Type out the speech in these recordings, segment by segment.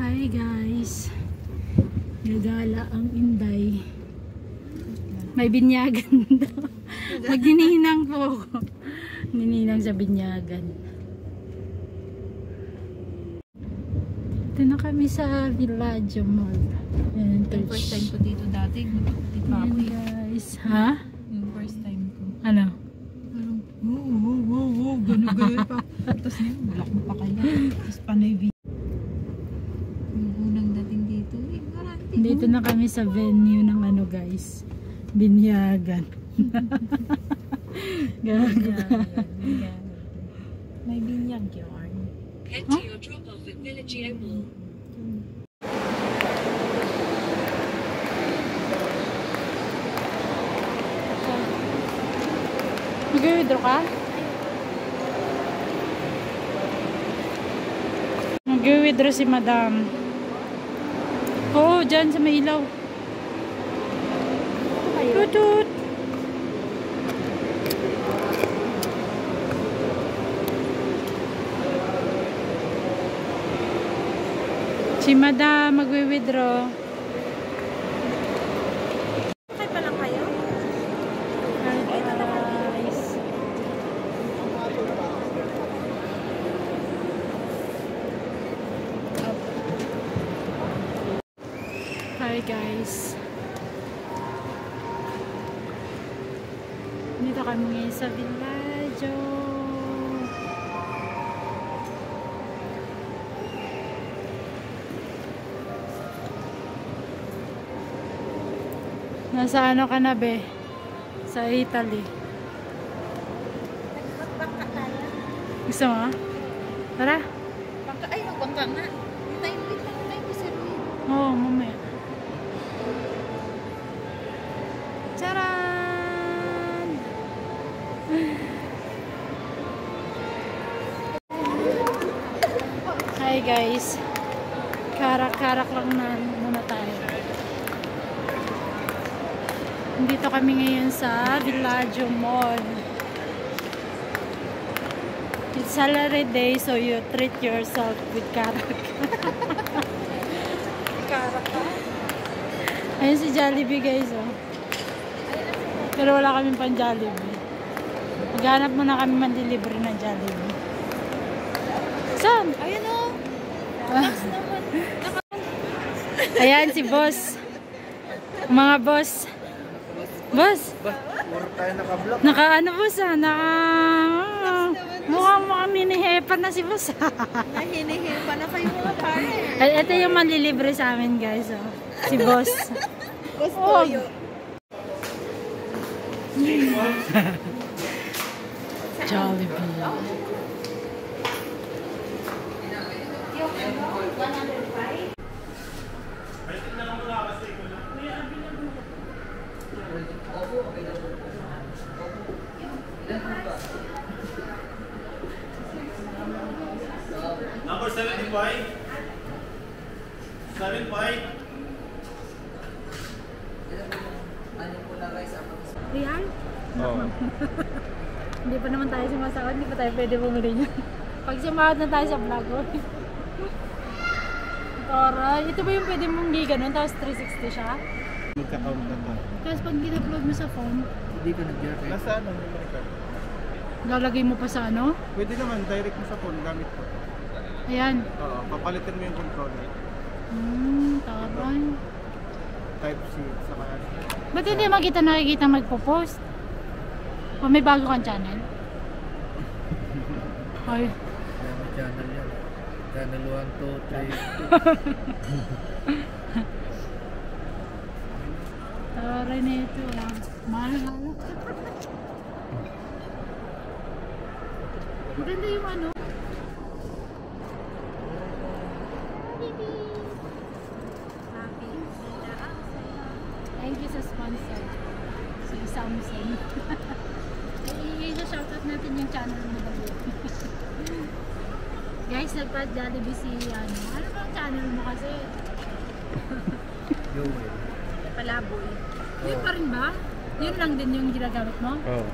Hi guys, gagala ang Inday. May binyagan daw. Magdininang po ako. Nininang sa binyagan. Ito na kami sa Villaggio Mall. Ayan, Yung first time ko dito dati, dito pa ako guys. Ha? Yung first time ko. Ano? Parang, wow, gano'n pa. Tapos ngayon, bulak mo pa kayo. Tapos panay video. Yung unang dating dito, garanti. Dito na kami sa venue ng ano guys. Binyagan. Gago. May binyag yun. Head to your drop-off at Villaggio Mall. Mag-withdraw ka? Mag-withdraw si madam. Oo, dyan sa may ilaw. Tutut! Si madam mag-withdraw. Okay pa lang kayo? Guys. Hi guys. Dito kami ngayon sa Villaggio. Nasa ano ka na be? Sa Italy. Gusto mo? Tara. Ay, nagbangka nga. Tayo ko sir. Oo, mamaya. Charan! Hi guys. Karak-karak lang na muna tayo. Dito kami ngayon sa Villaggio Mall. It's salary day, so you treat yourself with karak. Karak ka. Ayun si Jollibee guys, oh. Pero wala kaming pang Jollibee. Maghanap muna kami man-delivery ng Jollibee. Saan? Ayun o. Box naman. Ayan si boss. Mga boss. Boss. Puro tayo naka-block. Naka-ano boss ah? Mukhang minihepan na si boss. Nahinihipa na kayo mga pare. Ito yung manlilibre sa amin guys, oh. Si boss. Gusto Oh. yun. Jollibee. Number 75. 75. Real? Oo. Hindi pa naman tayo sumasahod, hindi pa tayo pwede bumili niya. Pag sumahod na tayo sa vlog ko. Taray, ito ba yung pwede mong ganun, tapos 360 siya? Magka-count na to. Tapos pag in-upload mo sa phone, Hindi ka nag-direct. Nasa ano? lalagay mo pa sa ano? Pwede naman, direct mo sa phone, gamit ko. Ayan. Oo, papalitin mo yung controller. Taray. Type C, saka Ba't hindi makita nakikita magpo-post? O may bago kang channel? Ay. may channel yan. Channel 1, 2, 3. Taray na ito. Mahal. Maganda yung ano. Thank you sa sponsor. Si Samsung. I-shoutout natin yung channel mo daw. Guys, nagpa-Jollibee si ano. Ano ba ang channel mo kasi? Joel. Palaboy. Yun pa rin ba? Yun lang din yung ginagamit mo? Oo.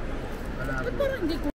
Ba't parang hindi ko